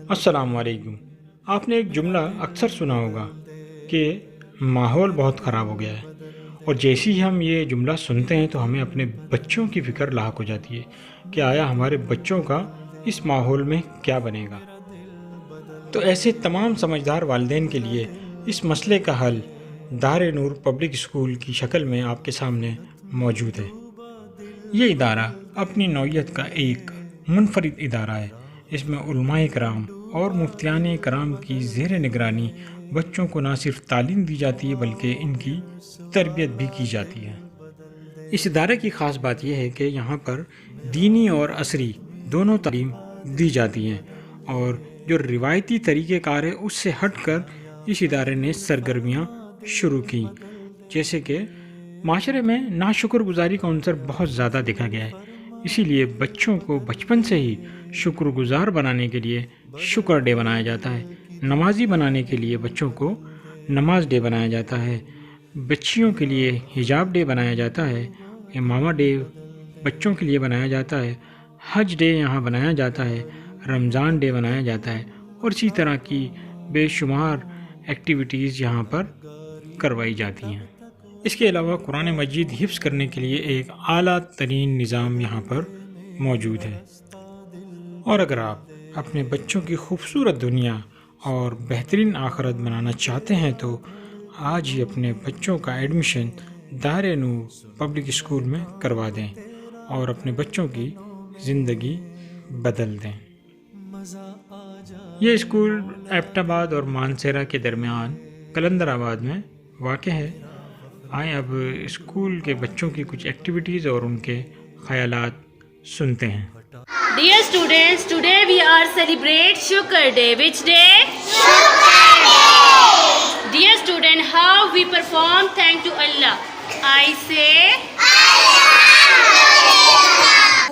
السلام علیکم۔ آپ نے ایک جملہ اکثر سنا ہوگا کہ ماحول بہت خراب ہو گیا ہے، اور جیسے ہی ہم یہ جملہ سنتے ہیں تو ہمیں اپنے بچوں کی فکر لاحق ہو جاتی ہے کہ آیا ہمارے بچوں کا اس ماحول میں کیا بنے گا۔ تو ایسے تمام سمجھدار والدین کے لیے اس مسئلے کا حل دار نور پبلک اسکول کی شکل میں آپ کے سامنے موجود ہے۔ یہ ادارہ اپنی نوعیت کا ایک منفرد ادارہ ہے۔ اس میں علماء کرام اور مفتیان کرام کی زیر نگرانی بچوں کو نہ صرف تعلیم دی جاتی ہے بلکہ ان کی تربیت بھی کی جاتی ہے۔ اس ادارے کی خاص بات یہ ہے کہ یہاں پر دینی اور عصری دونوں تعلیم دی جاتی ہیں، اور جو روایتی طریقہ کار ہے اس سے ہٹ کر اس ادارے نے سرگرمیاں شروع کی، جیسے کہ معاشرے میں ناشکر گزاری کا عنصر بہت زیادہ دیکھا گیا ہے۔ اسی لیے بچوں کو بچپن سے ہی شکر گزار بنانے کے لیے شکر ڈے بنایا جاتا ہے، نمازی بنانے کے لیے بچوں کو نماز ڈے بنایا جاتا ہے، بچیوں کے لیے حجاب ڈے بنایا جاتا ہے، امامہ ڈے بچوں کے لیے بنایا جاتا ہے، حج ڈے یہاں بنایا جاتا ہے، رمضان ڈے بنایا جاتا ہے، اور اسی طرح کی بے شمار ایکٹیویٹیز یہاں پر کروائی جاتی ہیں۔ اس کے علاوہ قرآن مجید حفظ کرنے کے لیے ایک اعلیٰ ترین نظام یہاں پر موجود ہے۔ اور اگر آپ اپنے بچوں کی خوبصورت دنیا اور بہترین آخرت بنانا چاہتے ہیں تو آج ہی اپنے بچوں کا ایڈمیشن دار نور پبلک اسکول میں کروا دیں اور اپنے بچوں کی زندگی بدل دیں۔ یہ اسکول ایبٹ آباد اور مانسیرا کے درمیان کلندر آباد میں واقع ہے۔ آئیں اب اسکول کے بچوں کی کچھ ایکٹیویٹیز اور ان کے خیالات سنتے ہیں۔ Dear students, today we are celebrate Shukr Day. Which day? Shukr Day. Dear student, how we perform thank to Allah? I say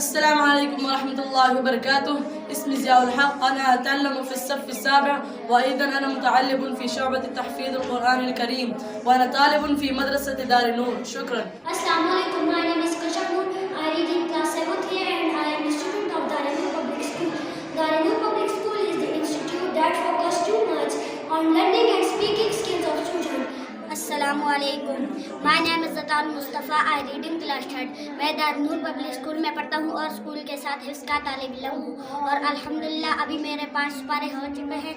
السلام عليكم ورحمة الله وبركاته. اسمي ضياء الحق، أنا أتعلم في الصف السابع، وأيضا أنا متعلم في شعبة تحفيظ القرآن الكريم، وأنا طالب في مدرسة دار نور. شكرا. Assalamu alaikum. My name is Kashafur. I read in class 7th here and I am a student of Daranur Public School. Daranur Public School is the institute that focuses too much on learning and speaking skills of children. Assalamu alaikum. My name is Zatar Mustafa. I read in class 3rd. میں دارنور public school میں پڑھتا ہوں اور school کے ساتھ حفظ کا طالب علم ہوں، اور الحمدللہ ابھی میرے 5 سپارے ہو چکے ہیں۔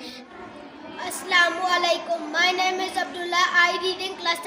Assalamu alaikum. My name is Abdullah. I read in class